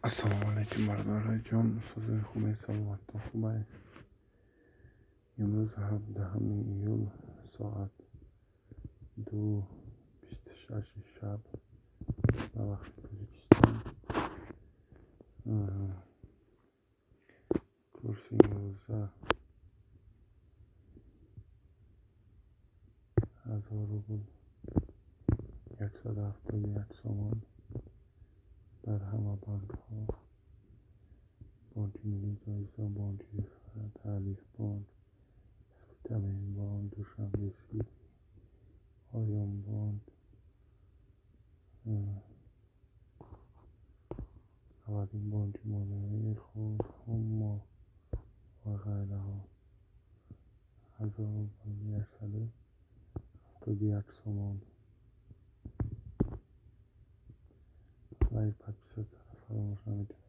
السلام علیکم برادرای جان، صدای خونه سلامتتون خوبه؟ امروز 17 ایول ساعت 2:26 شب به وقت تاجیکستان. کورس امروزه 1000 روبل 171 سومان در همه بانک‌ها، بانک ملی جایزه، بانک تعلیف، بانک اسکوتامین، بانک دوشنبه سیتی، آیان بانک، اولین بانک مالیاتی خود هم و غیره ها. 1171 سومان لایک پد بسید فراموش نمیدید.